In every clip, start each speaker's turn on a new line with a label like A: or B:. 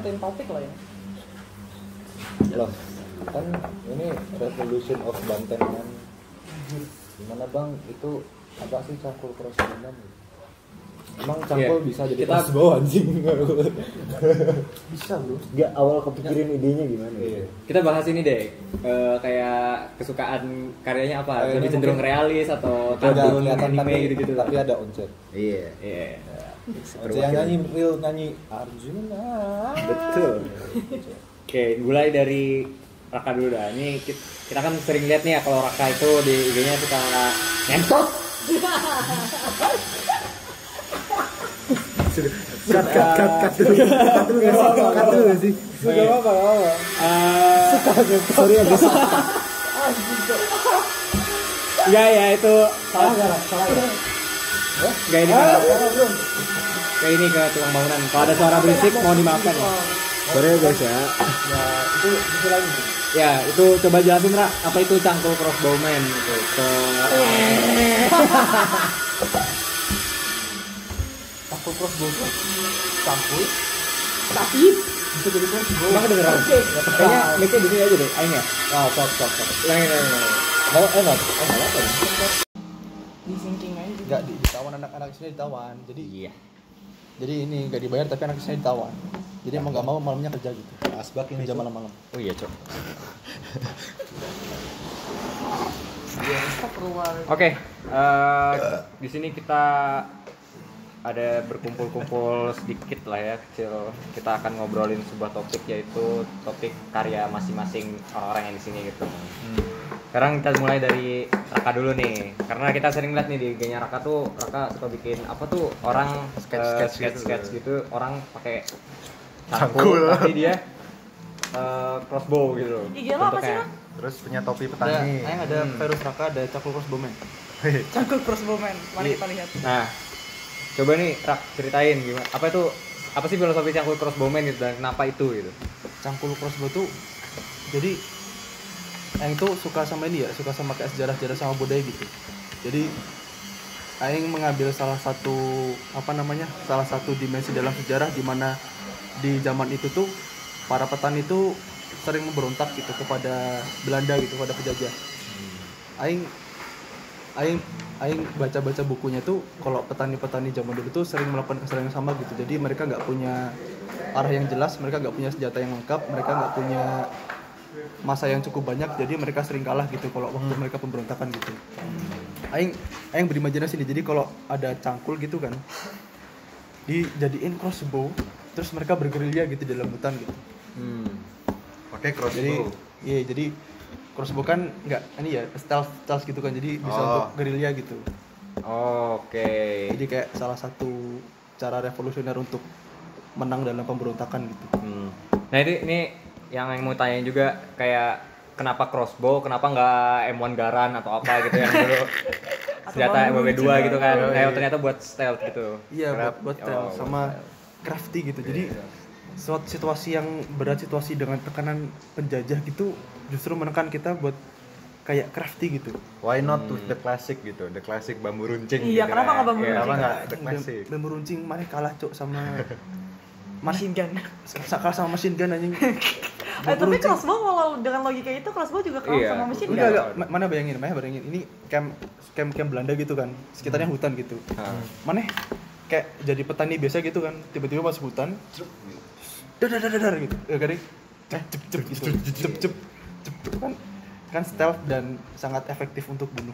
A: Tim topik lah ya.
B: Loh, kan ini Revolution of Banten kan. Gimana Bang, itu apa sih cangkul crossbow-an? Emang cangkul bisa jadi crossbow anjing?
A: Bisa bro.
B: Enggak, awal kepikirin idenya gimana?
C: Iya. Kita bahas ini deh, kayak kesukaan karyanya apa? Lebih cenderung realis atau kartun, anime gitu-gitu.
B: Tapi ada onset.
C: Iya.
B: Onset yang nyanyi real nyanyi Arjuna.
C: Betul. Oke, mulai dari Raka dulu dah. Ini kita kan sering lihat nih ya kalau Raka itu di IG-nya suka ngentot.
B: Cut dulu sih.
A: Sudah apa?
B: Suka sorry ya guys.
C: Enggak ya itu
A: Salah ya.
C: enggak ini kayak ini ke tukang bangunan. Kalau ada suara berisik mau dimaafkan ya.
B: Sorry ya guys ya.
A: Ya itu bisa lagi.
C: Ya, itu coba jelasin Ra, apa itu cangkul crossbowman gitu.
A: Cangkul crossbow tuh cangkul tapi bisa jadi crossbow.
C: Emang kedengeran? Kayaknya mic-nya di sini aja deh, aing ya.
A: Oh, stop.
C: Ulangi.
B: Enggak apa.
A: Di sinking aja.
B: Enggak ditawan anak-anak sini ditawan. Jadi
C: Iya.
B: Jadi ini enggak dibayar tapi anak sini ditawan. Jadi emang enggak mau malamnya kerja gitu. Asbak ini jam malam-malam.
C: Oh iya, Cok. Oke, di sini kita ada berkumpul-kumpul sedikit lah ya, kecil. Kita akan ngobrolin sebuah topik, yaitu topik karya masing-masing orang-orang yang di sini gitu. Sekarang kita mulai dari Raka dulu nih, karena kita sering lihat nih di IG-nya Raka suka bikin apa tuh orang sketch gitu, orang pakai cangkul tapi dia crossbow gitu.
D: IG lo apa sih lo?
E: Terus punya topi petani.
A: Yang ada Verus Raka, ada cangkul crossbowman.
D: Cangkul crossbowman, mari kita lihat.
C: Nah, coba nih Rak ceritain gimana, apa sih filosofi cangkul crossbowman gitu dan kenapa itu gitu.
A: Cangkul crossbow tuh jadi Aing tuh suka sama ini ya, suka sama kayak sejarah-sejarah sama budaya gitu. Jadi Aing mengambil salah satu dimensi dalam sejarah di mana di zaman itu tuh para petani tuh sering memberontak gitu kepada Belanda gitu, kepada penjajah. Aing baca-baca bukunya tuh kalau petani-petani zaman dulu tuh sering melakukan kesalahan yang sama gitu. Jadi mereka nggak punya arah yang jelas, mereka nggak punya senjata yang lengkap, mereka nggak punya masa yang cukup banyak, jadi mereka sering kalah gitu kalau waktu mereka pemberontakan gitu. Aing berimajinasi nih, jadi kalau ada cangkul gitu kan dijadiin crossbow, terus mereka bergerilya gitu di dalam hutan gitu.
E: Pakai crossbow.
A: Jadi crossbow kan nggak ini ya stealth gitu kan, jadi bisa untuk gerilya gitu.
C: Oke.
A: Jadi kayak salah satu cara revolusioner untuk menang dalam pemberontakan gitu.
C: Nah ini yang mau tanyain juga, kayak kenapa crossbow, kenapa nggak M1 Garand atau apa gitu yang dulu senjata MW2 gitu kan. Ternyata buat stealth gitu.
A: Iya, buat stealth sama crafty gitu. Jadi suatu situasi yang berat, situasi dengan tekanan penjajah gitu justru menekan kita buat kayak crafty gitu.
E: Why not to the classic gitu, the classic bambu runcing.
D: Iya,
E: gitu
D: kenapa nggak bambu runcing?
E: Kenapa nggak the classic?
A: Bambu runcing mana kalah cok sama
D: Machine gun.
A: Kalah sama machine gun anjing.
D: Tapi crossbow kalau dengan logika itu crossbow juga kalah sama machine gun.
A: Enggak, mana bayangin ini camp Belanda gitu kan, sekitarnya hutan gitu. Mana kayak jadi petani biasa gitu kan, tiba-tiba masuk hutan, dadar gitu, garing, cep kan stealth dan sangat efektif untuk bunuh.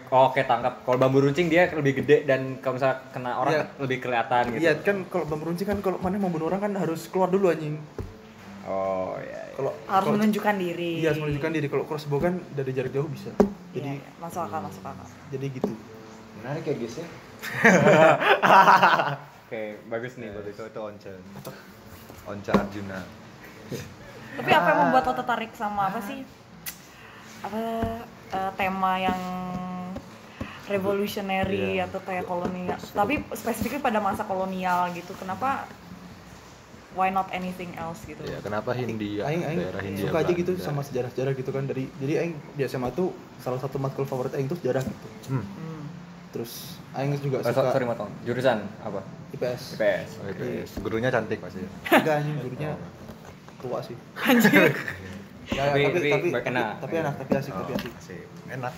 C: Oke, tangkap. Kalau bambu runcing dia lebih gede dan kalau misalnya kena orang lebih kelihatan gitu.
A: Iya kan, kalau bambu runcing kan kalau mana mau bunuh orang kan harus keluar dulu anjing.
C: Oh iya.
A: Kalau
D: harus menunjukkan diri.
A: Iya, harus menunjukkan diri. Kalau crossbow kan dari jarak jauh bisa. Jadi
D: masuk akal.
A: Jadi gitu.
B: Menarik ya guys ya.
C: Oke, bagus nih buat
E: Itu Onca Arjuna.
D: Tapi apa yang membuat lo tertarik sama apa sih? Tema yang revolutionary atau kayak kolonial, tapi spesifiknya pada masa kolonial gitu. Kenapa? Why not anything else gitu?
E: Ya, kenapa Hindia? Daerah Hindia.
A: Suka aja gitu sama sejarah-sejarah gitu kan. Jadi aing di SMA tuh salah satu matkul favorit aing tuh sejarah gitu. Terus aing juga
C: Oh,
A: suka
C: sorry motong. Jurusan apa?
A: IPS.
C: IPS.
E: Oh, IPS. Gurunya cantik pasti.
A: Enggak anjing gurunya tua sih. Ya,
C: Tapi enak.
A: tapi enak, tapi asik, tapi asik.
E: Asik. Enak.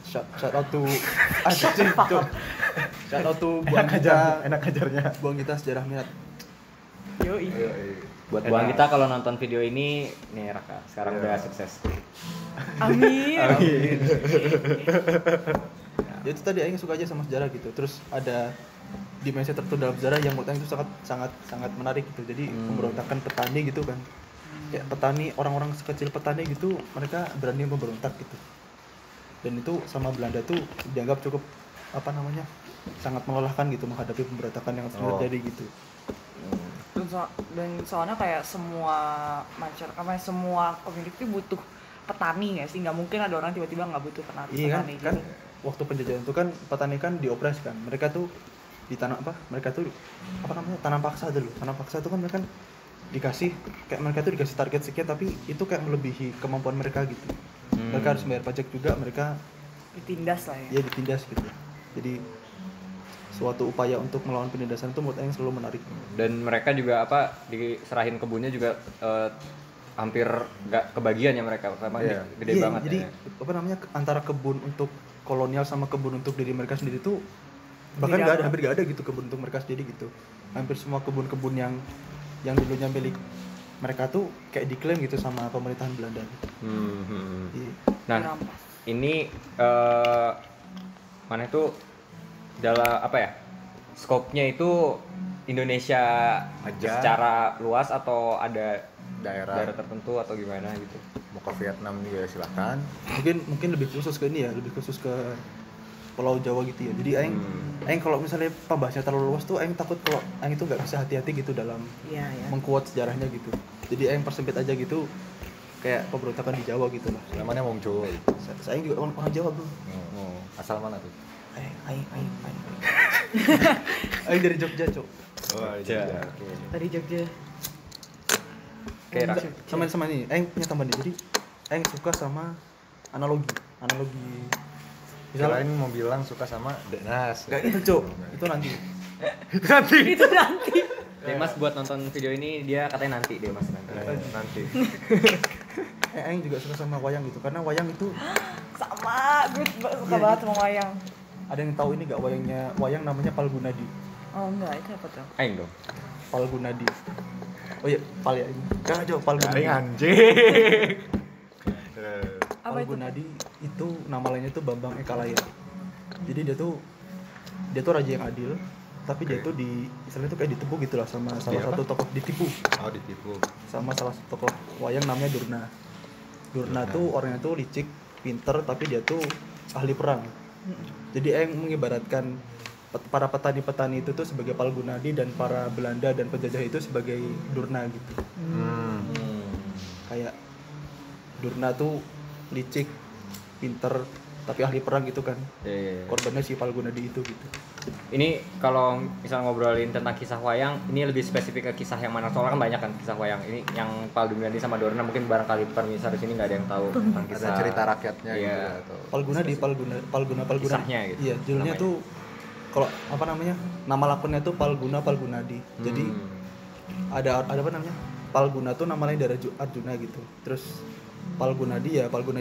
A: Shout out to asik sih, Cuk. Shout out to buang kita,
E: Enak ajarnya.
A: buang kita sejarah minat.
D: Yoi.
C: Buat buang kita kalau nonton video ini, nih Raka, sekarang udah sukses.
D: Amin.
A: Ya itu tadi aing suka aja sama sejarah gitu. Terus ada dimensi tertentu dalam sejarah yang menurut aing itu sangat menarik gitu. Jadi pemberontakan petani gitu kan. Kayak petani, orang-orang sekecil petani gitu, mereka berani memberontak gitu. Dan itu sama Belanda tuh dianggap cukup sangat melelahkan gitu menghadapi pemberontakan yang terjadi gitu.
D: Dan soalnya kayak semua semua community butuh petani ya sih, nggak mungkin ada orang tiba-tiba nggak butuh petani.
A: Iya kan
D: gitu.
A: waktu penjajahan itu kan petani kan diopres kan, mereka tuh ditanam tanam paksa dulu. Tanam paksa itu kan mereka dikasih target sekian, tapi itu kayak melebihi kemampuan mereka gitu. Mereka harus bayar pajak juga, mereka
D: Ditindas lah ya.
A: ya ditindas gitu. Jadi suatu upaya untuk melawan penindasan itu menurut saya selalu menarik.
C: Dan mereka juga diserahin kebunnya juga hampir nggak kebagian ya mereka, karena gede
A: Iya,
C: banget.
A: jadi
C: ya.
A: antara kebun untuk kolonial sama kebun untuk diri mereka sendiri tuh bahkan hampir nggak ada gitu kebun untuk mereka sendiri gitu. Hampir semua kebun-kebun yang dulunya milik mereka tuh kayak diklaim gitu sama pemerintahan Belanda gitu. Iya.
C: Nah,
D: Dirampas.
C: ini mana itu dalam skopnya itu Indonesia
E: Aja.
C: secara luas atau ada
E: Daerah
C: tertentu atau gimana gitu?
E: mau ke Vietnam juga silahkan.
A: Mungkin lebih khusus ke ini ya, lebih khusus ke Pulau Jawa gitu ya. Jadi aing kalau misalnya pembahasannya terlalu luas tuh aing takut kalau aing itu nggak bisa hati-hati gitu dalam
D: Iya ya.
A: mengkuat sejarahnya gitu. Jadi aing persempit aja gitu, kayak pemberontakan di Jawa gitu lah.
E: Namanya Mongco.
A: Saya juga orang Jawa bro.
E: Oh, asal mana tuh?
A: Aing dari Jogja cok.
E: Oh,
C: iya.
D: Dari Jogja.
C: Oke, Rak.
A: Sama nih, aing punya tambahan nih. Jadi aing suka sama analogi.
E: Kirain mau bilang suka sama Denas.
A: Kayak itu cok, itu nanti.
D: Itu nanti.
C: Demas buat nonton video ini dia katanya nanti Demas nanti.
E: Nanti.
A: Aing juga suka sama wayang gitu, karena wayang itu
D: Sama, gue suka banget sama wayang.
A: ada yang tahu ini gak wayang namanya Palgunadi.
D: Oh enggak, itu apa tuh?
C: Aing dong.
A: Palgunadi. Oh iya, Pal ya ini. Jangan jauh Palgunadi.
E: Garing anjing.
D: Apa itu?
A: Palgunadi itu nama lainnya tuh Bambang Ekalaya. Jadi dia tuh raja yang adil, tapi dia tuh istilahnya tuh kayak ditipu gitu lah sama salah
E: Apa?
A: satu tokoh ditipu
E: Oh, ditipu.
A: sama salah satu tokoh wayang namanya Durna. Durna tuh orangnya tuh licik, pinter, tapi dia tuh ahli perang. Jadi yang mengibaratkan para petani-petani itu tuh sebagai Palgunadi dan para Belanda dan penjajah itu sebagai Durna gitu. Kayak Durna tuh licik, pinter, tapi ahli perang gitu kan.
C: Iya.
A: Korbannya si Palgunadi itu gitu.
C: Ini kalau misal ngobrolin tentang kisah wayang, ini lebih spesifik ke kisah yang mana? Soalnya kan banyak kan kisah wayang. Ini yang Palgunadi sama Dorna mungkin barangkali permisal di sini nggak ada yang tahu tentang kisah.
E: Ada cerita rakyatnya
C: Iya.
E: gitu atau
A: Palguna.
C: Kisahnya gitu.
A: Iya, judulnya
C: namanya.
A: tuh kalau nama lakonnya tuh Palgunadi. Jadi ada apa namanya? Palguna tuh nama lain dari Arjuna gitu. Terus Palgunadi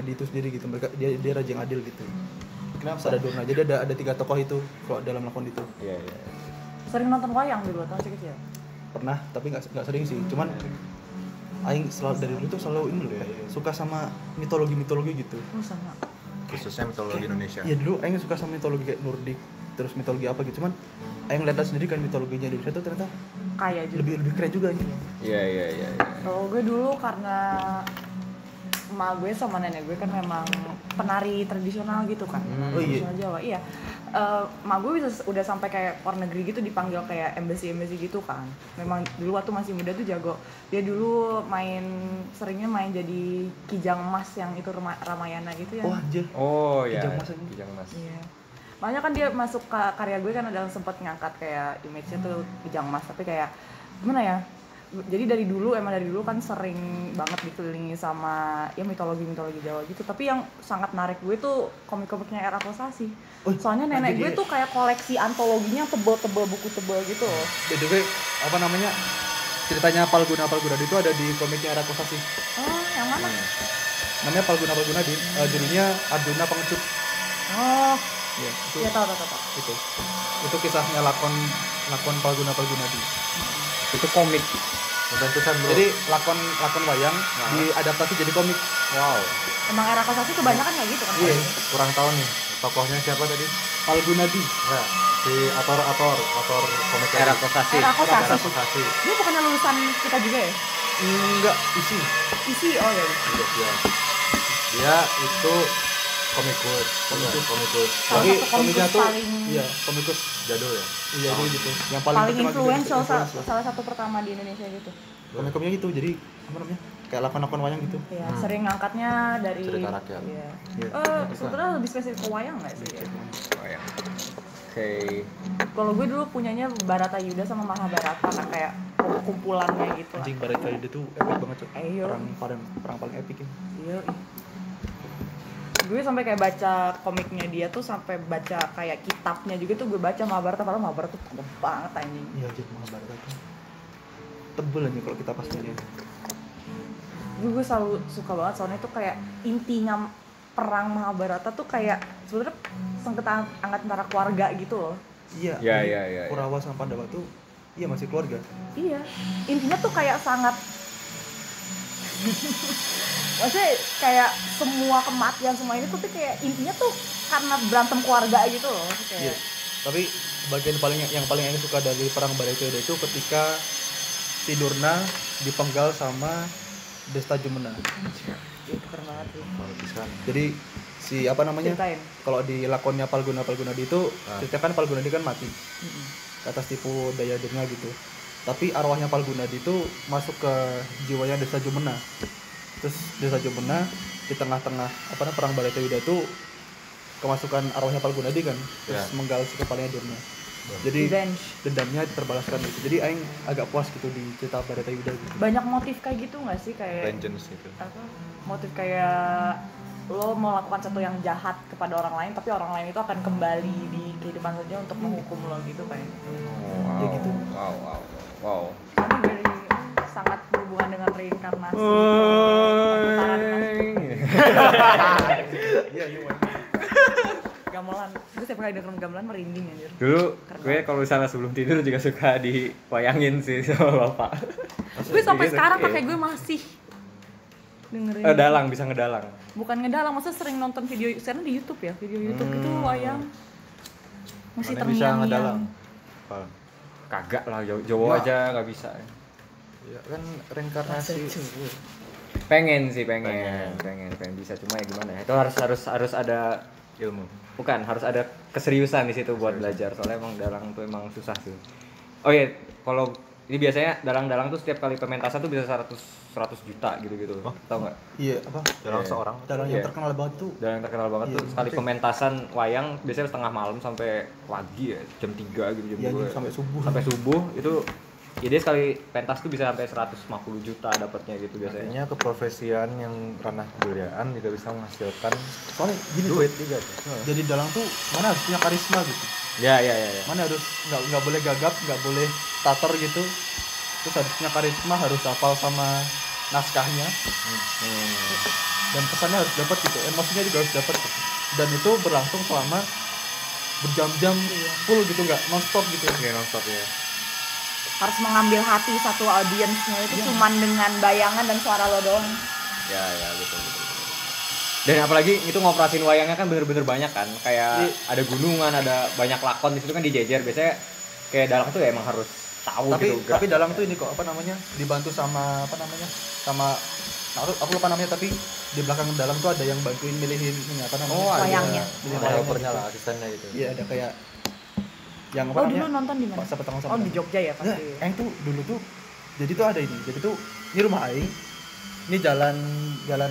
A: itu sendiri gitu. Dia raja yang adil gitu. Kenapa ada Durna? Jadi ada 3 tokoh itu kalau dalam lakon itu.
C: Iya.
D: Sering nonton wayang dulu atau masih kecil?
A: Pernah, tapi nggak sering sih. Cuman aing dari dulu tuh selalu ini loh, suka sama mitologi gitu.
D: Oh sama.
E: khususnya mitologi Indonesia.
A: Iya dulu aing suka sama mitologi kayak Nordik, terus mitologi apa gitu. Cuman aing lihat sendiri kan mitologinya Indonesia tuh ternyata
D: Kayak juga.
A: lebih keren juga ini.
C: Iya.
D: Kalau gue dulu karena emak gue sama nenek gue kan memang penari tradisional gitu kan.
A: Oh iya.
D: Tradisional Jawa. Iya. Emak gue udah sampai kayak luar negeri gitu dipanggil kayak embassy gitu kan. Memang dulu waktu masih muda tuh jago. Dia dulu seringnya main jadi kijang emas yang itu Ramayana gitu ya.
A: Wah anjir.
C: Oh iya.
A: Kijang Mas ini.
C: Kijang Mas.
D: Iya. Makanya kan dia masuk ke karya gue kan ada sempat ngangkat kayak image-nya tuh kijang emas, tapi kayak gimana ya? Jadi dari dulu kan sering banget dikelilingi sama ya mitologi Jawa gitu. Tapi yang sangat menarik gue tuh komik-komiknya era Kosasi. Soalnya nenek gue tuh kayak koleksi antologinya tebel-tebel, buku tebel gitu loh.
A: Jadi apa namanya ceritanya Palguna itu ada di komiknya era Kosasi.
D: Oh, yang mana?
A: Namanya Palguna di judulnya Arjuna Pengecut.
D: Oh,
A: Ya, itu
D: ya tahu.
A: itu kisahnya lakon Palguna di.
C: Itu komik.
B: Nonton pisan bro.
A: Jadi lakon wayang diadaptasi jadi komik.
C: Wow.
D: Emang era Kosasi kebanyakan kayak gitu kan?
A: Iya.
B: Kurang tahu nih tokohnya siapa tadi?
A: Palgunadi.
B: Ya, si ator komik
C: Era
B: tadi.
C: Kosasi.
D: Era Kosasi.
B: Era Kosasi.
D: Dia bukannya lulusan kita juga ya?
A: Enggak, isi.
D: Isi, oh ya.
B: Iya. Dia itu komikus.
A: Tapi
D: satu
A: komiknya
D: komikus
A: tuh
D: paling-
A: iya, komikus
B: Jadul ya.
A: iya dia gitu. Yang
D: Paling
A: pertama juga
D: influential,
A: influential.
D: salah satu pertama di Indonesia gitu.
A: Komik-komiknya gitu. Jadi apa namanya? Kayak lakon-lakon wayang gitu.
D: Ya, sering ngangkatnya dari
B: Cerita rakyat.
D: Iya.
C: Iya.
D: Sebetulnya lebih spesifik ke wayang nggak sih? Ya?
C: Oh, ya. Oke.
D: Kalau gue dulu punyanya Barata Yuda sama Mahabharata kan kayak kumpulannya gitu lah.
A: Anjing Barata Yuda tuh epic banget, Cok.
D: Ayo.
A: Perang paling epic ya.
D: Iya. Gue sampai kayak baca komiknya dia tuh sampai baca kayak kitabnya juga tuh gue baca Mahabharata, padahal Mahabharata tuh tebel banget anjing.
A: Iya, jadi Mahabharata tuh tebel aja kalau kita pas nyari.
D: Gue selalu suka banget soalnya itu kayak intinya perang Mahabharata tuh kayak sebenarnya sengketa angkat antara keluarga gitu loh.
A: Iya.
C: Iya,
A: jadi
C: iya.
A: Kurawa sama Pandawa tuh iya masih keluarga.
D: Iya, intinya tuh kayak sangat maksudnya kayak semua kematian semua ini tuh kayak intinya tuh karena berantem keluarga gitu loh kayak.
A: Iya. Tapi bagian yang paling yang suka dari perang Bharatayuda itu ketika si Durna dipenggal sama Desta Jumena.
D: Itu keren banget sih.
A: Jadi si apa namanya?
D: Ceritain.
A: Kalau di lakonnya Palgunadi itu ceritakan Palgunadi kan mati
D: Mm-mm.
A: atas tipu daya Durna gitu. Tapi arwahnya Palgunadi itu masuk ke jiwanya Desta Jumena. Terus Desta Jumena di tengah-tengah apa namanya perang Bharatayuda itu kemasukan arwahnya Palgunadi kan, terus menggal si kepalanya Durna. Jadi
D: Revenge.
A: dendamnya terbalaskan gitu. Jadi aing agak puas gitu di cerita Bharatayuda gitu.
D: Banyak motif kayak gitu nggak sih kayak
E: Vengeance itu.
D: apa? Motif kayak lo melakukan sesuatu yang jahat kepada orang lain tapi orang lain itu akan kembali di kehidupan saja untuk menghukum lo gitu kayak.
C: Wow.
A: Ya gitu.
C: Wow.
D: Karena dari sangat berhubungan dengan reinkarnasi. Perputaran kasih.
A: Iya, iya.
D: Gamelan. Gue setiap kali denger gamelan merinding anjir.
C: Dulu gue kalau misalnya sebelum tidur juga suka diwayangin sih sama bapak.
D: Gue sampai
C: Gitu,
D: sekarang
C: iya.
D: kakek gue masih dengerin.
C: Dalang, bisa ngedalang.
D: Bukan ngedalang, maksudnya sering nonton video sekarang di YouTube ya, video YouTube itu wayang. Masih
B: Mana bisa ngedalang?
D: terngiang-ngiang.
C: Kagak lah, Jawa
A: Wah.
C: aja nggak bisa.
B: Ya kan reinkarnasi.
C: Pengen bisa, cuma ya gimana ya, itu harus ada
B: Ilmu.
C: bukan, harus ada keseriusan di situ buat belajar, soalnya emang dalang tuh emang susah sih. Oh iya, kalau ini biasanya dalang-dalang tuh setiap kali pementasan tuh bisa 100 juta gitu-gitu. Tahu nggak?
A: Iya, apa?
B: Dalam
C: Iya.
B: seorang.
A: Dalang yang
C: Iya.
A: terkenal banget tuh.
C: Dalang yang terkenal banget
A: Iya,
C: tuh sekali
A: oke.
C: pementasan wayang biasanya setengah malam sampai pagi ya, jam 3 gitu, jam
A: Iya,
C: 2.
A: sampai subuh.
C: Sampai subuh itu ya dia sekali pentas tuh bisa sampai 150 juta dapatnya gitu biasanya.
B: Artinya keprofesian yang ranah kebudayaan juga bisa menghasilkan
A: Soalnya gini tuh,
B: duit juga tuh.
A: jadi dalang tuh mana harus punya karisma gitu.
C: Ya.
A: Mana harus nggak boleh gagap, nggak boleh tater gitu. Terus harus punya karisma, harus hafal sama naskahnya. Dan pesannya harus dapat gitu, emosinya juga harus dapat gitu. Dan itu berlangsung selama berjam-jam full gitu, nggak nonstop gitu.
C: Oke, nonstop ya.
D: Harus mengambil hati satu audiensnya itu cuman dengan bayangan dan suara lo doang.
C: Ya, betul. Dan apalagi itu ngoperasin wayangnya kan bener-bener banyak kan, kayak ada gunungan, ada banyak lakon di situ kan dijejer. Biasanya kayak dalang tuh ya emang harus tahu gitu.
A: Tapi dalang tuh ini kok apa namanya, dibantu sama apa namanya, sama aku lupa namanya, tapi di belakang dalang tuh ada yang bantuin milihin ini apa namanya.
C: Oh, ada.
D: Wayangnya.
A: Milihin
B: Ada
A: wayangnya
B: opernya
A: gitu.
B: lah, asistennya gitu.
A: Iya, ada kayak yang apa
D: Oh
A: namanya,
D: dulu nonton di mana?
A: Pak, Sapetang
D: Oh di Jogja ya
A: Nah,
D: pasti.
A: yang tuh dulu tuh jadi tuh ada ini. Jadi tuh ini rumah aing. Ini jalan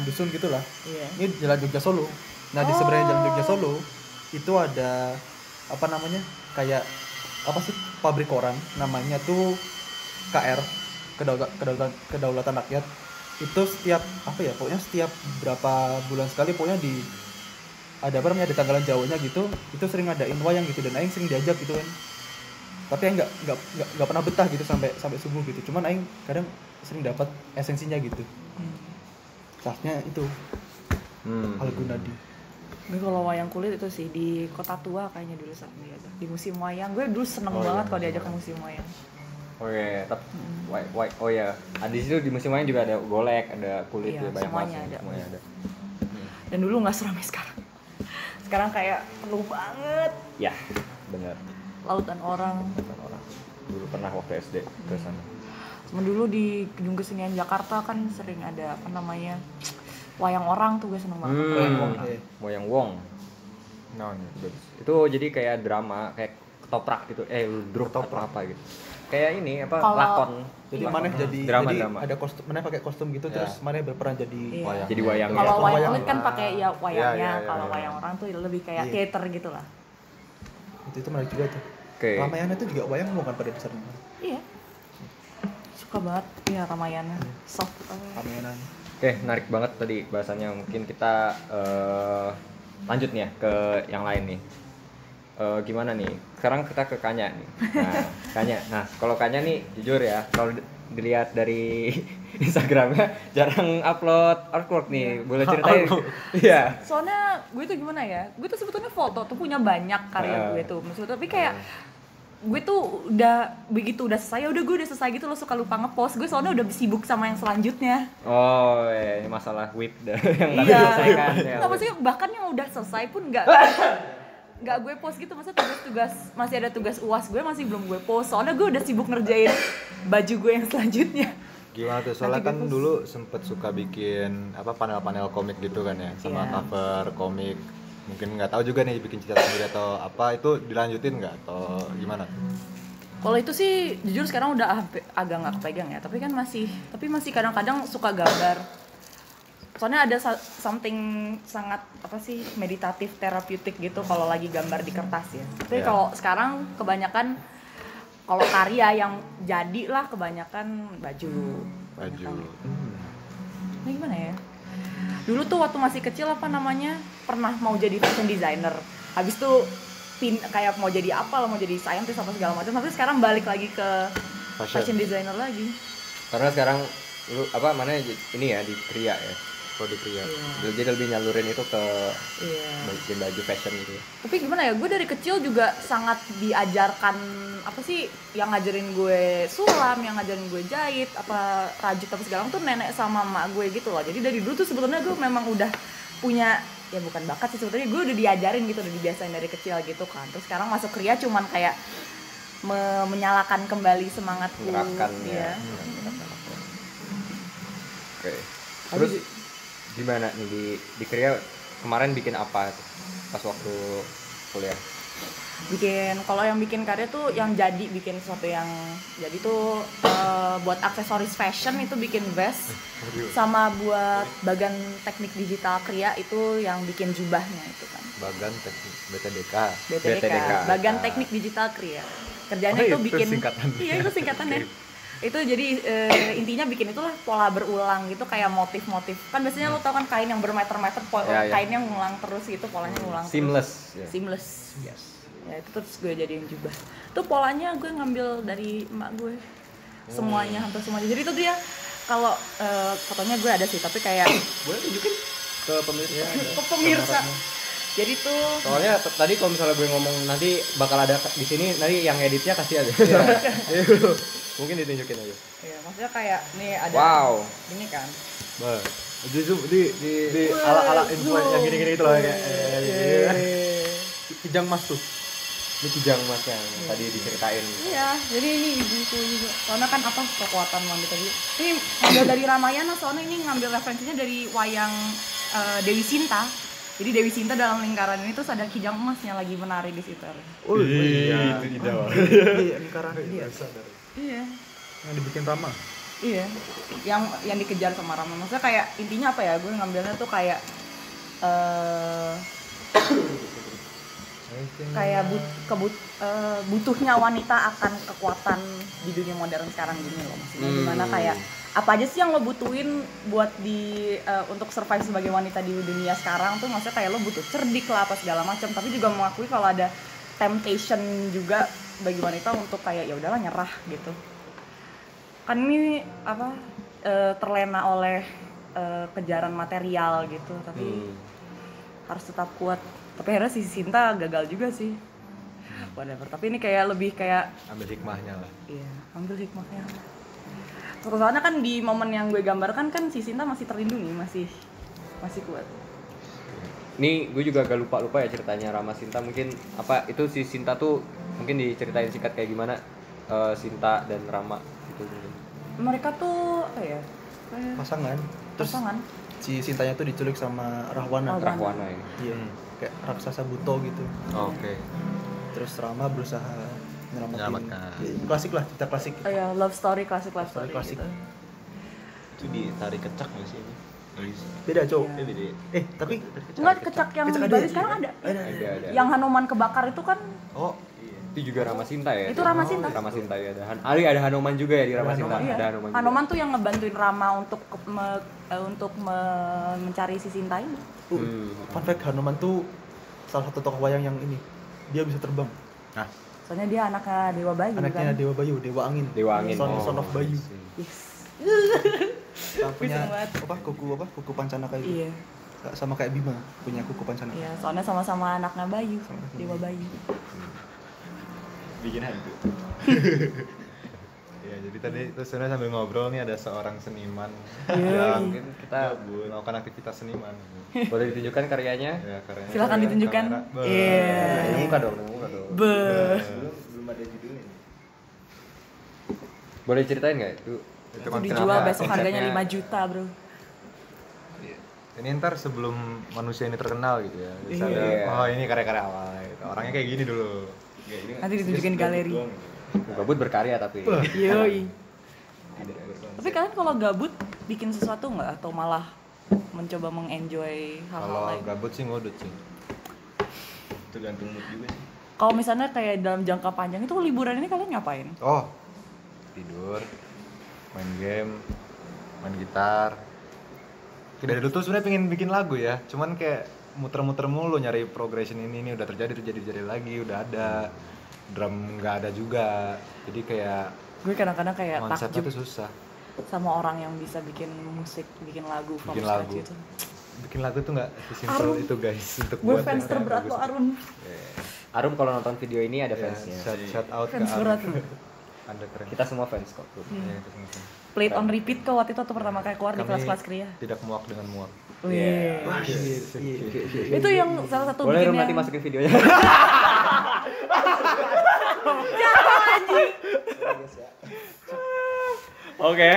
A: dusun gitulah.
D: Iya.
A: Ini jalan Jogja Solo. Nah, di seberangnya jalan Jogja Solo itu ada apa namanya? Kayak apa sih? Pabrik koran, namanya tuh KR. kedaulatan rakyat itu setiap apa ya, pokoknya setiap berapa bulan sekali pokoknya ada apa namanya, ada tanggalan Jawanya gitu, itu sering ngadain wayang gitu, dan aing sering diajak gitu kan. Tapi aing nggak pernah betah gitu sampai subuh gitu. Cuman aing kadang sering dapat esensinya gitu. Saatnya itu Al-Gunadi.
D: Gue kalau wayang kulit itu sih di Kota Tua kayaknya dulu sering diajak. Di musim wayang, gue dulu seneng banget kalau diajak ke musim wayang.
C: Oh iya, tapi oh ya, di situ di musim wayang juga ada golek, ada kulit
D: Iya,
C: ya, banyak
D: semuanya
C: banget,
D: ada.
C: semuanya ada.
D: Dan dulu nggak seramai sekarang. Sekarang kayak penuh banget
C: Ya, benar.
D: lautan orang.
C: Bukan orang. Dulu pernah waktu SD ke sana.
D: Cuma dulu di Gedung Kesenian Jakarta kan sering ada apa namanya, wayang orang tuh gue seneng banget.
C: Wayang Wong.
E: Nah,
C: Itu jadi kayak drama, kayak ketoprak gitu, ludruk atau apa gitu. Kayak ini apa,
D: Kalau-
C: lakon.
A: Jadi
C: Lakon.
A: maneh jadi
C: drama.
A: ada kostum, maneh pakai kostum gitu,
C: Ya.
A: terus maneh berperan jadi
D: Iya.
E: wayang.
C: Jadi wayang.
D: Kalau
A: Iya,
D: wayang
A: wayang
D: kulit kan
A: lah.
D: pakai ya wayangnya,
E: Iya, iya,
D: kalau
E: iya.
D: wayang orang tuh lebih kayak
A: Iya.
D: teater gitu lah.
A: itu menarik juga tuh.
C: Oke.
A: Ramayana itu juga wayang bukan pada dasarnya.
D: Iya. Suka banget ya Ramayana. Soft.
A: Ramayana.
C: Oke, menarik banget tadi bahasanya. Mungkin kita lanjut nih ya ke yang lain nih. Gimana nih? Sekarang kita ke Kanya nih. Nah, Kanya. Nah, kalau Kanya nih jujur ya, kalau dilihat dari Instagramnya jarang upload artwork nih. Boleh ceritain? Iya.
D: Soalnya gue tuh gimana ya? Gue tuh sebetulnya foto tuh punya banyak karya gue tuh. Maksudnya tapi kayak gue tuh udah begitu udah selesai, udah gue udah selesai gitu loh, suka lupa ngepost. Gue soalnya udah sibuk sama yang selanjutnya.
C: Oh, ini masalah whip yang nggak
D: Iya.
C: diselesaikan ya.
D: Nggak, maksudnya bahkan yang udah selesai pun nggak gue post gitu. Maksudnya tugas-tugas masih ada tugas UAS gue masih belum gue post. Soalnya gue udah sibuk ngerjain baju gue yang selanjutnya.
E: Gimana tuh? Soalnya
D: Nanti
E: kan
D: gue
E: dulu sempet suka bikin apa panel-panel komik gitu kan ya, sama
D: Iya.
E: cover komik. Mungkin nggak tahu juga nih bikin cerita sendiri atau apa, itu dilanjutin nggak atau gimana?
D: Kalau itu sih jujur sekarang udah agak nggak kepegang ya, tapi masih kadang-kadang suka gambar. Soalnya ada something sangat apa sih, meditatif, terapeutik gitu kalau lagi gambar di kertas ya. Tapi
E: Iya.
D: kalau sekarang kebanyakan kalau karya yang jadi lah kebanyakan baju. Ini gimana ya? Dulu tuh waktu masih kecil apa namanya, pernah mau jadi fashion designer. Habis tuh kayak mau jadi apa lah, mau jadi scientist apa segala macam. Tapi sekarang balik lagi ke fashion designer lagi.
C: Karena sekarang lu apa mana ini ya di Kria ya.
E: Kalau di pria.
C: Jadi lebih nyalurin itu ke
D: Iya.
C: bikin baju fashion gitu.
D: Tapi gimana ya, gue dari kecil juga sangat diajarkan apa sih, yang ngajarin gue sulam, yang ngajarin gue jahit, apa rajut apa segala macam tuh nenek sama emak gue gitu loh. Jadi dari dulu tuh sebetulnya gue memang udah punya, ya bukan bakat sih sebetulnya, gue udah diajarin gitu, udah dibiasain dari kecil gitu kan. Terus sekarang masuk Kria cuman kayak menyalakan kembali semangatku.
C: Menerapkan
D: Iya.
C: ya. Oke. Terus gimana nih di Kria kemarin bikin apa tuh pas waktu kuliah?
D: Kalau yang bikin karya tuh yang jadi bikin sesuatu yang jadi tuh buat aksesoris fashion itu bikin vest, sama buat bagian teknik digital Kria itu yang bikin jubahnya itu kan.
E: Bagan teknik BTDK.
C: BTDK.
D: Bagian teknik digital Kria. Kerjanya
E: Oh,
D: itu
E: itu
D: bikin
E: singkatannya.
D: Iya, itu singkatannya. Itu jadi intinya bikin itulah pola berulang gitu, kayak motif-motif. Kan biasanya lo tau kan kain yang bermeter-meter,
C: Ya, ya.
D: kain yang ngulang terus gitu, polanya ngulang
C: Seamless.
D: terus.
C: Ya.
D: Seamless. Yes. Ya itu terus gue jadiin jubah. Itu polanya gue ngambil dari emak gue. Semuanya, hampir semuanya. Jadi itu dia kalau fotonya gue ada sih, tapi kayak
A: Boleh tunjukin ke pemirsa.
D: ke pemirsa. Jadi tuh
C: Soalnya tadi kalau misalnya gue ngomong nanti bakal ada di sini, nanti yang editnya kasih aja. Mungkin ditunjukin aja.
D: ya maksudnya kayak nih ada
C: Wow.
D: ini kan.
E: Bah, di zoom di ala influencer yang gini-gini itu loh kayak.
A: Kijang Mas tuh.
C: Ini kijang mas yang tadi diceritain.
D: Iya, jadi ini ibuku juga. Soalnya kan apa kekuatan wanita dia. Ini ngambil dari Ramayana, soalnya ini ngambil referensinya dari wayang Dewi Sinta. Jadi Dewi Sinta dalam lingkaran ini terus ada kijang emasnya lagi menari di situ.
A: Oh iya.
C: Itu di Jawa.
A: Iya, lingkaran dia.
D: Iya.
A: Yang dibikin Rama.
D: Iya. Yang dikejar sama Rama. Maksudnya kayak intinya apa ya? Gue ngambilnya tuh kayak kayak butuhnya wanita akan kekuatan di dunia modern sekarang gini loh, maksudnya gimana kayak apa aja sih yang lo butuhin buat untuk survive sebagai wanita di dunia sekarang tuh, maksudnya kayak lo butuh cerdik lah apa segala macam, tapi juga mengakui kalau ada temptation juga bagi wanita untuk kayak ya udahlah nyerah gitu kan, ini apa terlena oleh kejaran material gitu, tapi harus tetap kuat. Tapi akhirnya si Sinta gagal juga sih, whatever. Tapi ini kayak lebih kayak
E: ambil hikmahnya lah.
D: iya, ambil hikmahnya. Soalnya kan di momen yang gue gambarkan kan si Sinta masih terlindungi, masih kuat.
C: Ini gue juga agak lupa ya ceritanya Rama Sinta, mungkin apa itu si Sinta tuh mungkin diceritain singkat kayak gimana Sinta dan Rama gitu mungkin.
D: Mereka tuh apa ya? Kayak
A: pasangan. Terus
D: pasangan.
A: si Sintanya tuh diculik sama Rahwana.
C: Rahwana ya.
A: Iya. Kayak raksasa buto gitu.
E: Oke.
A: Terus Rama berusaha
E: Menyelamatkan.
A: Ya, klasik lah, cerita klasik.
D: Ya, love story klasik
A: Klasik.
D: gitu.
B: Itu ditarik kecak nggak sih ini?
A: Beda, Cok.
B: Iya. Beda.
A: Tapi
D: Enggak, kecak yang
A: Kecak ada
D: baru
A: ya?
D: sekarang ada.
C: Ada.
D: Yang Hanuman kebakar itu kan
E: Oh,
C: Itu juga Rama Sinta ya?
D: itu Rama Sinta.
C: Rama Sinta ya, ada Hanuman juga ya di Rama Sinta.
D: Iya.
C: Ada Hanuman juga.
D: Hanuman tuh yang ngebantuin Rama untuk mencari si Sinta ini.
A: fun fact, Hanuman tuh salah satu tokoh wayang yang ini. Dia bisa terbang.
E: nah,
D: Soalnya dia anaknya Dewa Bayu
A: Anaknya
D: kan.
A: Dewa Bayu, Dewa Angin.
C: Dewa Angin.
A: Son of Bayu.
D: Yes.
A: Yang punya
D: Bisa banget.
A: kuku pancanaka itu.
D: Iya.
A: Sama kayak Bima punya kuku pancanaka.
D: Iya, soalnya sama-sama anaknya Bayu, Dewa Bayu.
B: Bikin hantu.
E: ya jadi tadi itu sebenarnya sambil ngobrol nih ada seorang seniman
D: Iya.
E: yang
C: Mungkin kita
E: melakukan aktivitas seniman.
C: boleh ditunjukkan karyanya.
E: Ya, karyanya
D: Silakan
E: dari
D: ditunjukkan.
E: kamera.
D: Iya.
C: Ini muka dong.
B: Belum ada judulnya.
C: Boleh ceritain nggak itu?
A: Gitu
D: Itu
A: kan
D: dijual
A: kenapa
D: besok harganya
C: konsepnya?
D: 5 juta, Bro.
E: Ini ntar sebelum manusia ini terkenal gitu ya. Bisa
C: Iya.
E: ada, oh ini karya-karya awal. Gitu. Orangnya kayak gini dulu.
D: Nanti ditunjukin galeri.
C: Gabut berkarya tapi.
D: Yoi. Tapi kalian kalau gabut bikin sesuatu nggak atau malah mencoba mengenjoy hal-hal
E: Kalau
D: lain?
E: gabut sih ngudut sih.
B: Tergantung mood juga sih.
D: Kalau misalnya kayak dalam jangka panjang itu liburan ini kalian ngapain?
E: Oh, tidur, main game, main gitar. Dari dulu tuh sebenarnya pengen bikin lagu ya, cuman kayak muter-muter mulu nyari progression ini udah terjadi lagi, udah ada drum nggak ada juga, jadi kayak
D: Gue kadang-kadang kayak
E: konsepnya
D: takjub
E: tuh susah.
D: sama orang yang bisa bikin musik, bikin lagu from
E: Bikin
D: scratch
E: lagu.
D: gitu.
E: Bikin lagu tuh nggak sesimpel
D: Arum.
E: itu guys untuk
D: Gue
E: buat
D: fans
E: yang
D: terberat
E: bagus.
D: lo Arun.
C: Arum kalau nonton video ini ada
E: Ya,
C: fansnya.
E: shout out
D: Fans
E: ke
D: berat
E: Arum.
D: lo.
E: Anda keren.
C: Kita semua fans kok.
E: Ya, itu semua.
D: Play it on repeat kok waktu itu tuh pertama kali keluar di
E: Kami
D: kelas-kelas kriya.
E: tidak muak dengan muak.
D: Wih. Itu yang salah satu
C: Boleh
D: bikin
C: Rum nanti
D: yang
C: masukin videonya. Oke.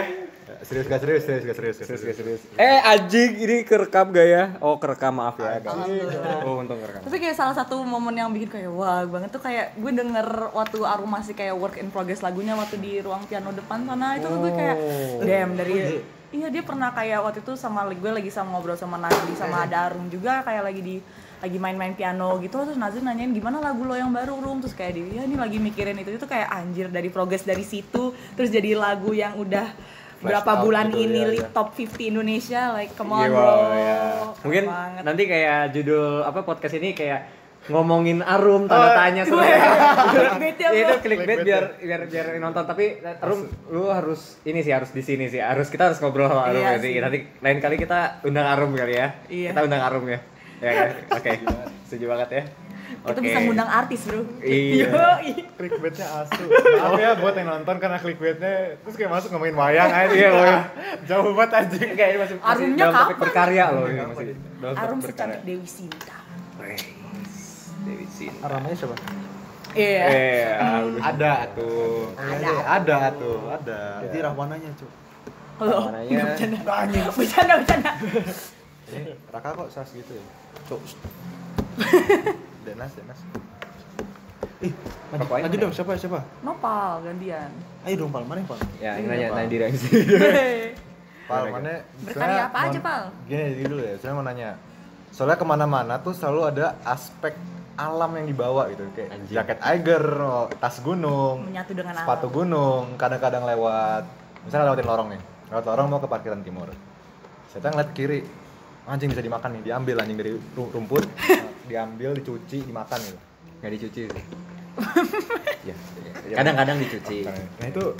E: Serius.
C: Anjing ini kerekam gak ya? Oh kerekam maaf ya. Guys.
D: Alhamdulillah.
C: Oh untung kerekam.
D: Tapi kayak salah satu momen yang bikin kayak wah banget tuh kayak gue denger waktu Arum masih kayak work in progress lagunya waktu di ruang piano depan sana itu tuh gue kayak damn dari iya dia pernah kayak waktu itu sama gue lagi sama ngobrol sama Nazli sama ada Arum juga kayak lagi main-main piano gitu terus Nazli nanyain gimana lagu lo yang baru Rum terus kayak dia ini lagi mikirin itu kayak anjir dari progress dari situ terus jadi lagu yang udah berapa
E: out
D: bulan
E: gitu,
D: ini
E: iya,
D: lead
E: iya.
D: top 50 Indonesia like come on
C: Iya,
D: bro.
C: ya.
D: Keren
C: Mungkin
D: banget.
C: nanti kayak judul apa podcast ini kayak ngomongin Arum tanda tanya
D: gue clickbait ya,
C: Iya, itu
D: bro.
C: clickbait biar nonton tapi Arum lu harus ini sih harus di sini sih kita harus ngobrol sama Arum
D: Iya
C: ya sih
D: sih.
C: nanti lain kali kita undang Arum kali ya
D: Iya.
C: kita undang Arum ya kan? Oke setuju banget ya
D: Kita
C: Oke.
D: bisa ngundang artis bro.
C: Iya.
D: Yoi.
E: Clickbaitnya asu. Maaf ya buat yang nonton karena clickbaitnya terus kayak masuk ngomongin wayang aja.
C: Iya, wayang.
E: Jauh banget anjing.
C: Kayak ini masih
D: Arumnya
C: dalam topik
D: kapan?
C: berkarya loh ini masih dalam
D: Arum
C: topik
D: secantik Dewi Sinta.
C: Dewi Sinta
A: Aramanya siapa?
D: Iya.
E: Ada tuh. Ada tuh.
A: Jadi Rahwananya, Cuk.
D: Halo.
C: namanya
D: Bercanda.
E: Ini Raka kok sas gitu ya?
A: Cuk.
E: Denas.
C: Rokok
A: Lagi
C: ini
A: dong, siapa?
D: Nopal gantian.
A: Ayo dong, Pal, mana Pal?
C: ya
E: Iya,
C: nanya
E: Pak.
C: diri aja sih
E: Pal, mana?
D: Berkarya apa aja, Pal?
E: Gini dulu ya, saya mau nanya. Soalnya kemana-mana tuh selalu ada aspek alam yang dibawa gitu, kayak
C: Anjing.
E: jaket Eiger, tas gunung,
D: Menyatu dengan
E: sepatu
D: alam.
E: gunung, kadang-kadang misalnya lewatin lorong nih, lewat lorong mau ke parkiran timur, saya ngeliat kiri, anjing bisa dimakan nih, diambil anjing dari rumput, diambil, dicuci, dimakan gitu.
C: Nggak dicuci sih.
E: Ya,
C: Kadang-kadang dicuci.
E: Nah itu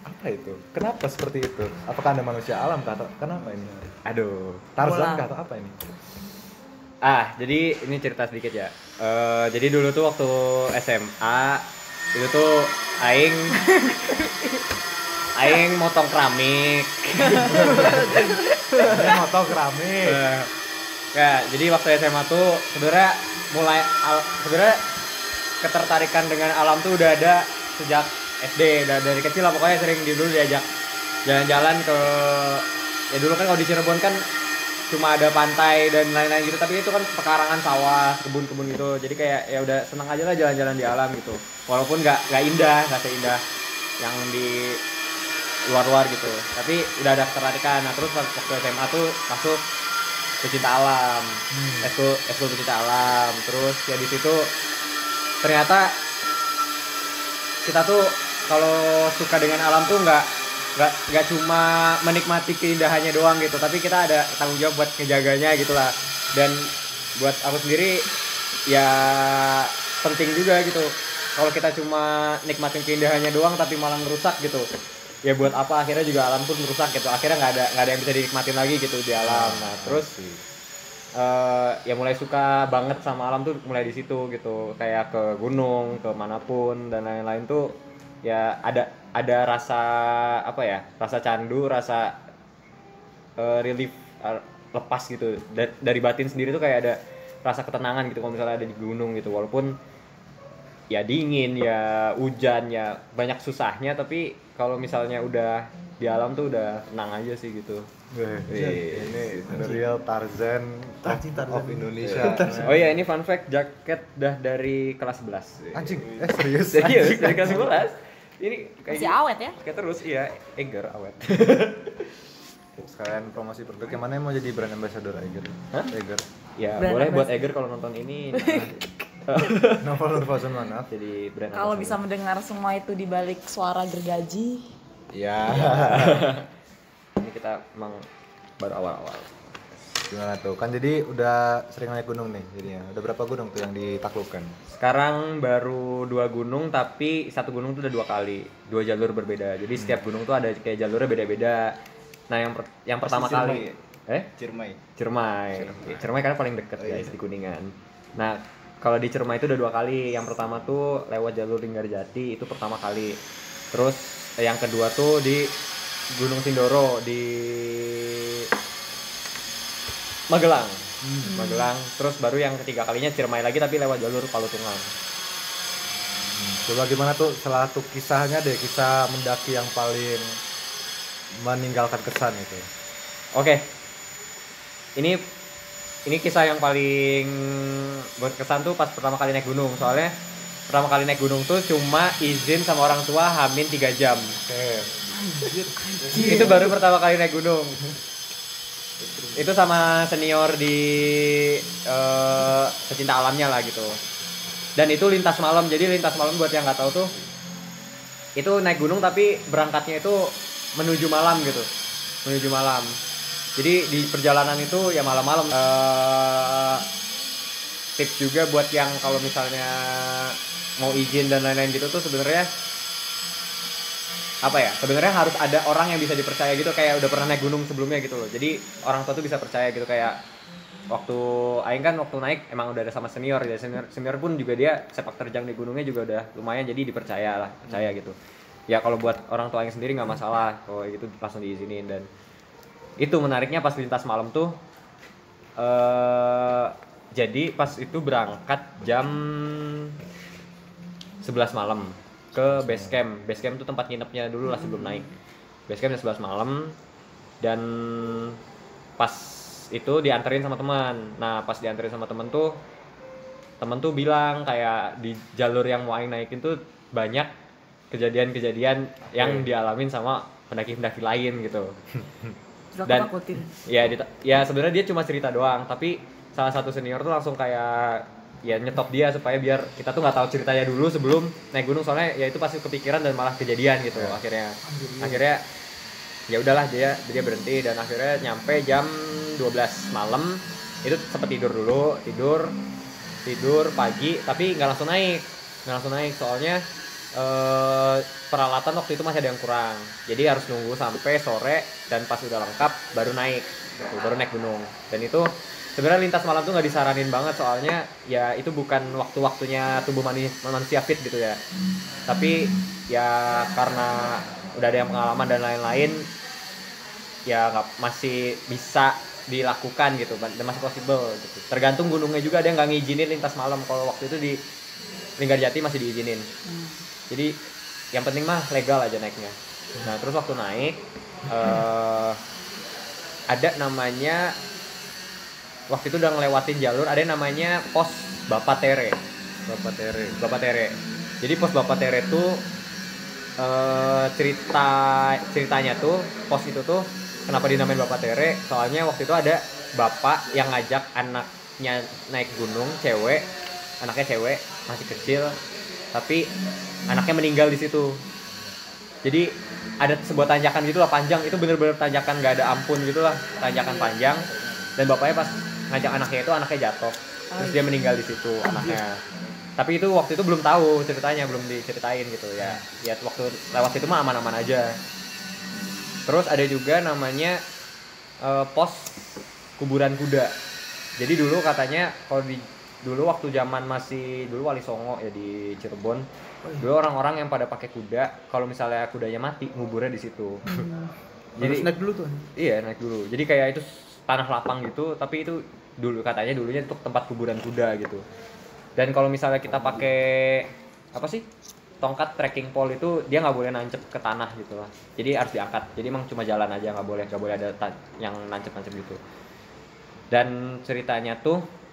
E: apa itu? Kenapa seperti itu? Apakah anda manusia alam atau kenapa ini?
C: Aduh.
E: Tarzan
D: Bola.
E: kah atau apa ini?
C: Jadi ini cerita sedikit ya. Jadi dulu tuh waktu SMA itu tuh aing motong keramik.
E: Ini motor keramik.
C: Ya, jadi waktu SMA tuh sebenarnya sebenarnya ketertarikan dengan alam tuh udah ada sejak SD, udah dari kecil lah pokoknya sering dulu diajak jalan-jalan ke, ya dulu kan kalau di Cirebon kan cuma ada pantai dan lain-lain gitu, tapi itu kan pekarangan sawah, kebun-kebun gitu, jadi kayak ya udah senang aja lah jalan-jalan di alam gitu, walaupun nggak indah, nggak seindah yang di luar-luar gitu, tapi udah ada ketertarikan. Nah terus waktu SMA tuh masuk pecinta alam, ekskul pecinta alam, terus ya di situ ternyata kita tuh kalau suka dengan alam tuh nggak cuma menikmati keindahannya doang gitu, tapi kita ada tanggung jawab buat ngejaganya gitulah. Dan buat aku sendiri ya penting juga gitu, kalau kita cuma nikmatin keindahannya doang tapi malah ngerusak gitu, ya buat apa, akhirnya juga alam pun merusak gitu, akhirnya nggak ada yang bisa dinikmatin lagi gitu di alam. Nah terus ya mulai suka banget sama alam tuh mulai di situ gitu, kayak ke gunung, ke manapun dan lain-lain tuh ya ada rasa apa ya, rasa candu, rasa relief, lepas gitu dari batin sendiri tuh, kayak ada rasa ketenangan gitu kalau misalnya ada di gunung gitu, walaupun ya dingin, ya hujan, ya banyak susahnya, tapi kalau misalnya udah di alam tuh udah tenang aja sih gitu.
E: Ini the real Tarzan of Indonesia.
C: Oh iya, ini fun fact, jaket dah dari kelas 11.
E: Anjing, serius?
C: Serius, dari kelas 11. Ini kayak
D: Masih awet ya?
C: Kayak terus, iya, Eiger awet.
E: Sekalian promosi produk, yang mana yang mau jadi brand ambassador Eiger?
C: Hah?
E: Eiger.
C: Ya,
D: Brand
C: boleh buat
D: ambassador.
C: Eiger kalau nonton ini.
E: Novel Nurfauzan Manaf.
C: Jadi brand
D: Kalau bisa
C: ambassador.
D: mendengar semua itu di balik suara gergaji.
E: Ya.
C: Ini kita emang baru awal-awal.
E: Gimana tuh? Kan jadi udah sering naik gunung nih jadinya. Udah berapa gunung tuh yang ditaklukkan?
C: Sekarang baru 2 gunung, tapi satu gunung tuh udah 2 kali, 2 jalur berbeda. Jadi setiap gunung tuh ada kayak jalurnya beda-beda. Nah yang pertama kali
A: Ciremai.
C: Ciremai karena paling deket guys di Kuningan. Nah kalau di Ciremai itu udah 2 kali. Yang pertama tuh lewat jalur Linggarjati, itu pertama kali. Terus yang kedua tuh di Gunung Sindoro di Magelang. Magelang. Terus baru yang ketiga kalinya Ciremai lagi, tapi lewat jalur Palutungan.
E: Coba gimana tuh salah satu kisahnya deh, kisah mendaki yang paling meninggalkan kesan itu.
C: Oke. Ini kisah yang paling buat kesan tuh pas pertama kali naik gunung. Soalnya pertama kali naik gunung tuh cuma izin sama orang tua H-3 jam. Itu baru pertama kali naik gunung. Itu sama senior di pecinta alamnya lah gitu. Dan itu lintas malam. Jadi lintas malam buat yang nggak tahu tuh, itu naik gunung tapi berangkatnya itu menuju malam gitu. Menuju malam. Jadi di perjalanan itu ya malam-malam. Tips juga buat yang kalau misalnya mau izin dan lain-lain gitu tuh sebenarnya apa ya, sebenarnya harus ada orang yang bisa dipercaya gitu, kayak udah pernah naik gunung sebelumnya gitu loh. Jadi orang tua tuh bisa percaya gitu, kayak waktu aing kan waktu naik emang udah ada sama senior ya, senior pun juga dia sepak terjang di gunungnya juga udah lumayan, jadi percaya gitu. Ya kalau buat orang tua aing sendiri nggak masalah kalau gitu, langsung diizinin. Dan itu menariknya pas lintas malam tuh jadi pas itu berangkat jam 11 malam ke base camp. Base camp itu tempat nginepnya dulu lah sebelum naik. Base camp jam 11 malam, dan pas itu dianterin sama teman. Nah pas dianterin sama temen tuh bilang kayak di jalur yang mau aing naikin tuh banyak kejadian-kejadian yang dialamin sama pendaki-pendaki lain gitu.
D: Terus aku
C: Dan
D: takutin.
C: ya sebenarnya dia cuma cerita doang, tapi salah satu senior tuh langsung kayak ya nyetop dia supaya biar kita tuh nggak tahu ceritanya dulu sebelum naik gunung, soalnya ya itu pasti kepikiran dan malah kejadian gitu. Akhirnya ya udahlah dia berhenti, dan akhirnya nyampe jam 12 malam itu sempet tidur pagi, tapi nggak langsung naik soalnya peralatan waktu itu masih ada yang kurang, jadi harus nunggu sampai sore, dan pas udah lengkap baru naik gunung. Dan itu sebenarnya lintas malam tuh nggak disaranin banget, soalnya ya itu bukan waktunya tubuh manusia fit gitu ya. Tapi ya karena udah ada yang pengalaman dan lain-lain, ya masih bisa dilakukan gitu, dan masih possible gitu. Tergantung gunungnya juga, ada yang nggak ngizinin lintas malam. Kalau waktu itu di Linggarjati masih diizinin. Jadi yang penting mah legal aja naiknya. Nah terus waktu naik ada namanya, waktu itu udah ngelewatin jalur, ada yang namanya pos Bapak Tere. Jadi pos Bapak Tere tuh ceritanya tuh pos itu tuh kenapa dinamain Bapak Tere? Soalnya waktu itu ada bapak yang ngajak anaknya naik gunung, anaknya cewek masih kecil, tapi anaknya meninggal di situ. Jadi ada sebuah tanjakan gitulah panjang, itu bener-bener tanjakan nggak ada ampun gitulah, tanjakan panjang. Dan bapaknya pas ngajak anaknya jatuh, terus dia meninggal di situ anaknya. Tapi itu waktu itu belum tahu ceritanya, belum diceritain gitu ya. Ya waktu lewat situ mah aman-aman aja. Terus ada juga namanya pos kuburan kuda. Jadi dulu katanya dulu waktu zaman masih dulu Wali Songo ya di Cirebon, dulu orang-orang yang pada pakai kuda, kalau misalnya kudanya mati nguburnya di situ.
A: Jadi naik dulu tuh.
C: Iya, naik dulu. Jadi kayak itu tanah lapang gitu, tapi itu katanya dulunya untuk tempat kuburan kuda gitu. Dan kalau misalnya kita pakai tongkat trekking pole itu, dia nggak boleh nancep ke tanah gitu lah. Jadi harus diangkat. Jadi emang cuma jalan aja, nggak boleh ada yang nancep gitu. Dan ceritanya tuh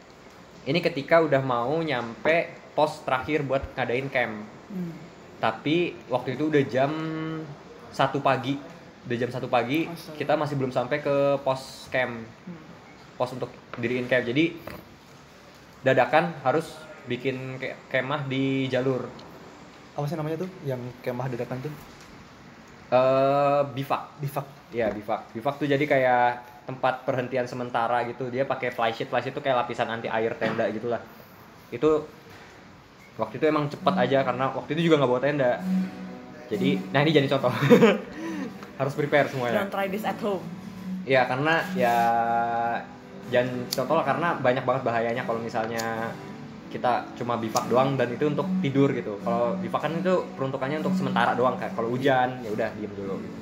C: ini ketika udah mau nyampe pos terakhir buat ngadain camp. Tapi waktu itu udah jam 1 pagi. Kita masih belum sampai ke pos camp. Pos untuk diriin camp. Jadi dadakan harus bikin kemah di jalur.
A: Apa sih namanya tuh yang kemah dadakan tuh?
C: Bivak. Iya, bivak. Bivak tuh jadi kayak tempat perhentian sementara gitu. Dia pakai flysheet itu kayak lapisan anti air tenda gitulah. Itu waktu itu emang cepet aja karena waktu itu juga nggak bawa tenda. Jadi, nah ini jadi contoh. Harus prepare semuanya.
D: Don't try this at home.
C: Iya, karena ya jangan contoh lah, karena banyak banget bahayanya kalau misalnya kita cuma bivak doang dan itu untuk tidur gitu. Kalau bivak kan itu peruntukannya untuk sementara doang, kayak kalau hujan ya udah diem dulu gitu.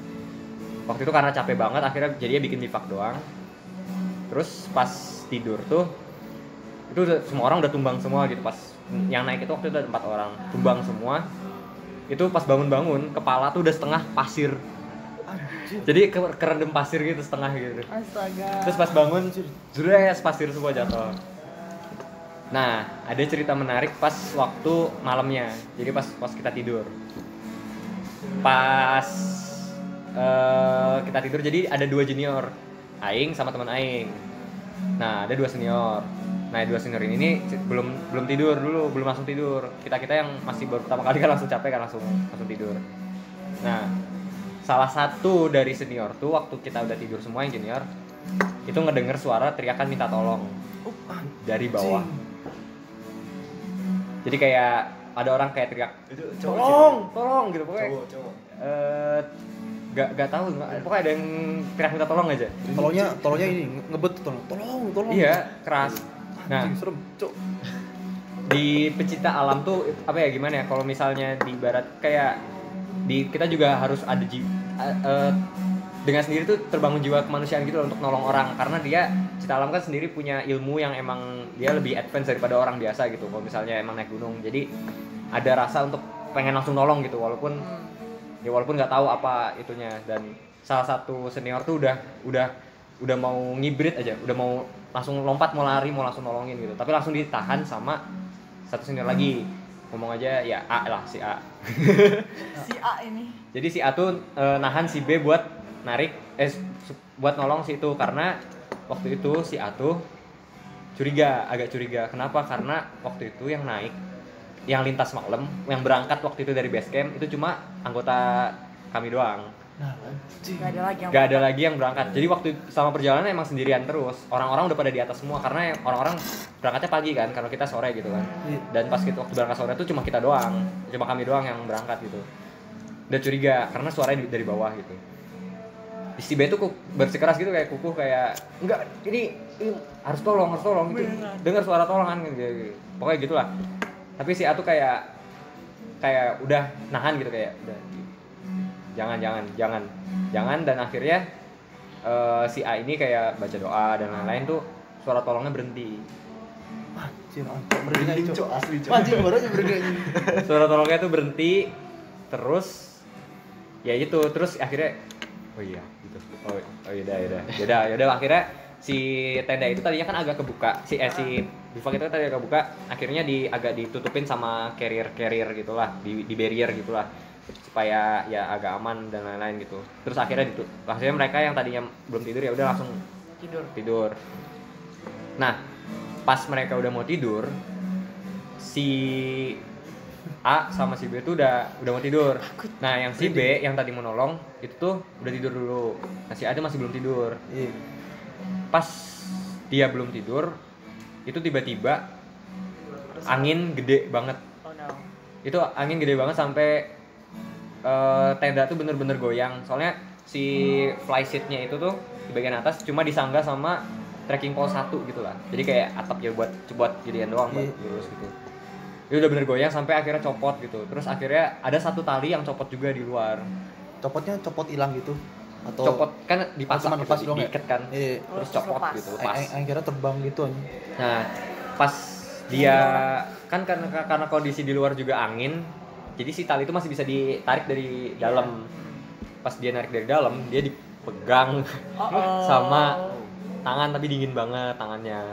C: Waktu itu karena capek banget akhirnya jadinya bikin bivak doang. Terus pas tidur tuh itu semua orang udah tumbang semua gitu. Pas yang naik itu waktu itu ada 4 orang, tumbang semua. Itu pas bangun-bangun kepala tuh udah setengah pasir. Jadi kerendam pasir gitu setengah gitu.
D: Astaga.
C: Terus pas bangun zres pasir semua jatuh. Nah, ada cerita menarik pas waktu malamnya. Jadi pas kita tidur. Pas kita tidur, jadi ada 2 junior, aing sama teman aing. Nah, ada 2 senior. Nah, 2 senior ini belum tidur dulu, belum langsung tidur. Kita yang masih baru pertama kali kan langsung capek kan langsung tidur. Nah, salah satu dari senior tuh waktu kita udah tidur semua yang junior itu ngedenger suara teriakan minta tolong dari bawah. Jadi kayak ada orang kayak teriak, tolong gitu pokoknya. Cowok. Gak tahu, pokoknya ada yang teriak minta tolong aja.
A: Tolongnya ini ngebet tolong.
C: Iya, keras. Nah,
A: serem, Cok.
C: Di pecinta alam tuh apa ya gimana ya? Kalau misalnya di barat kayak kita juga harus ada dengan sendiri tuh terbangun jiwa kemanusiaan gitu loh untuk nolong orang, karena dia Cita Alam kan sendiri punya ilmu yang emang dia lebih advance daripada orang biasa gitu. Kalau misalnya emang naik gunung, jadi ada rasa untuk pengen langsung nolong gitu walaupun nggak tahu apa itunya. Dan salah satu senior tuh udah mau ngibrit aja, udah mau langsung lompat, mau lari, mau langsung nolongin gitu, tapi langsung ditahan sama satu senior lagi. Ngomong aja ya A lah, si A.
D: Si A ini.
C: Jadi si A tuh nahan si B buat buat nolong si itu, karena waktu itu si A tuh agak curiga. Kenapa? Karena waktu itu yang naik, yang lintas malam, yang berangkat waktu itu dari base camp itu cuma anggota kami doang.
A: Nah, anjing.
D: Gak ada lagi yang
C: Gak ada lagi yang berangkat. Jadi waktu sama perjalanan emang sendirian terus. Orang-orang udah pada di atas semua karena orang-orang berangkatnya pagi kan, karena kita sore gitu kan. Dan pas kita waktu berangkat sore itu cuma kita doang, cuma kami doang yang berangkat gitu. Udah curiga karena suaranya dari bawah gitu. Si B tuh bersikeras gitu kayak kukuh kayak enggak ini harus tolong gitu. Dengar suara tolongan gitu. Pokoknya gitulah. Tapi si A tuh kayak udah nahan gitu kayak udah jangan dan akhirnya si A ini kayak baca doa dan lain-lain tuh suara tolongnya berhenti.
A: Anjir, merinding cok.
E: asli cok.
A: Anjing baru aja merinding anjing.
C: Suara tolongnya tuh berhenti terus ya itu terus akhirnya oh iya gitu. Oh yaudah akhirnya si tenda itu tadinya kan agak kebuka si bivak itu tadi agak kebuka akhirnya agak ditutupin sama carrier gitulah di barrier gitulah supaya ya agak aman dan lain-lain gitu. Terus akhirnya mereka yang tadinya belum tidur ya udah langsung tidur. Nah, pas mereka udah mau tidur, si A sama si B tuh udah mau tidur. Nah, yang si B yang tadi mau nolong itu tuh udah tidur dulu. Nah, si A tuh masih belum tidur.
A: Iya.
C: Pas dia belum tidur, itu tiba-tiba angin gede banget.
D: Oh no.
C: Itu angin gede banget sampai tenda tuh bener-bener goyang. Soalnya si fly seatnya itu tuh di bagian atas cuma disangga sama trekking pole 1 gitu lah. Jadi kayak atap ya buat jadian doang buat lurus gitu. Dia udah bener goyang sampai akhirnya copot gitu. Terus akhirnya ada satu tali yang copot juga di luar.
A: Copotnya copot hilang gitu atau
C: Copot kan dipasang
A: cuma lepas
C: gitu,
A: doang ya?
C: diikat kan.
A: Iya.
C: Terus copot
D: lepas.
C: gitu, lepas.
A: Aing kira terbang gitu anjing.
C: Nah, pas dia kan karena kondisi di luar juga angin, jadi si tali itu masih bisa ditarik dari dalam. Pas dia narik dari dalam, dia dipegang sama tangan tapi dingin banget tangannya.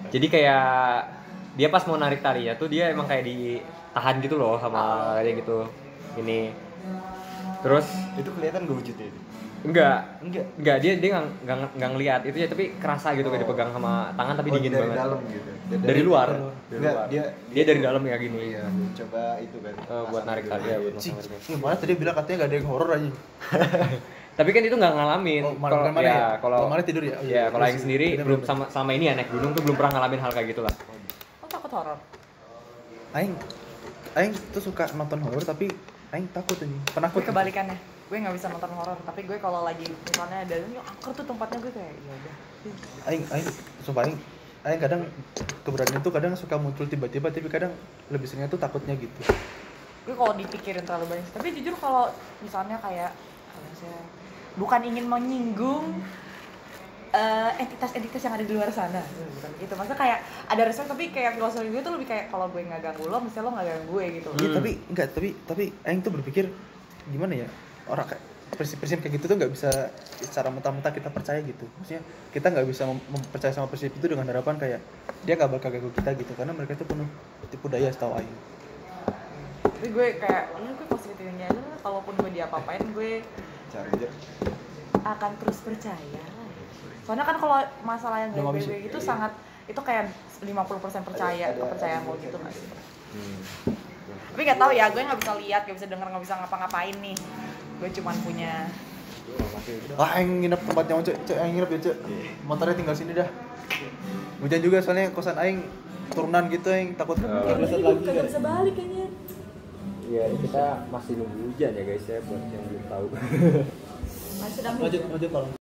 C: Jadi kayak dia pas mau narik talinya tuh dia emang kayak ditahan gitu loh sama kayak gitu. Ini. Terus
E: Itu kelihatan gak wujudnya itu?
C: enggak dia nggak ngelihat itu ya tapi kerasa gitu kayak dipegang sama tangan tapi dingin
E: dari
C: banget.
E: dalam gitu.
C: Dari luar.
E: Enggak,
C: Dia dari dalam ya gini.
E: Iya, coba itu kan.
C: Buat narik tali ya, buat
A: Cing,
C: narik.
A: gimana tadi bilang katanya gak ada yang horor aja.
C: Tapi kan itu nggak ngalamin.
A: Oh, mana ya?
C: Kalau
A: Mana tidur ya? Oh,
C: ya kalau Aing sendiri
A: Bener,
C: belum
A: bener.
C: sama ini ya naik gunung tuh belum pernah ngalamin hal kayak gitulah.
D: Oh, takut horor.
A: Aing tuh suka nonton horor tapi Aing takut anjing. Penakut.
D: Gue kebalikannya. Gue nggak bisa nonton horor, tapi gue kalau lagi misalnya ada ini angker tuh tempatnya gue kayak ya udah.
A: Aing sumpah Aing kadang keberanian tuh kadang suka muncul tiba-tiba tapi kadang lebih seringnya tuh takutnya gitu.
D: Gue kalau dipikirin terlalu banyak. Tapi jujur kalau misalnya kayak saya bukan ingin menyinggung entitas-entitas yang ada di luar sana, bukan gitu. Maksudnya kayak ada respect tapi kayak filosofi gue tuh lebih kayak kalau gue nggak ganggu lo, mesti lo nggak ganggu gue gitu.
A: Iya, tapi Aing tuh berpikir gimana ya? Orang kayak prinsip-prinsip kayak gitu tuh nggak bisa secara mentah-mentah kita percaya gitu. Maksudnya kita nggak bisa mempercaya sama prinsip itu dengan harapan kayak dia nggak bakal ganggu kita gitu karena mereka itu penuh tipu daya setahu Aing.
D: Tapi gue kayak gue positifnya aja lah, kalaupun gue diapa-apain gue
E: Cari aja.
D: akan terus percaya. Soalnya kan kalau masalah yang
A: Udah nggak
D: gaib itu sangat itu kayak 50% percaya kepercayaan lo gitu nggak sih? Tapi nggak tahu ya, gue nggak bisa lihat, nggak bisa denger, nggak bisa ngapa-ngapain nih. Gue cuman punya
A: Aing nginep tempatnya Cek, Aing nginep ya Cek. Motornya tinggal sini dah. Hujan juga soalnya kosan Aing turunan gitu Aing takut kebleset lagi.
D: kagak bisa balik kayaknya.
C: Iya, kita masih nunggu hujan ya guys ya buat yang belum tahu.
D: Masih sedang
A: Lanjut kalau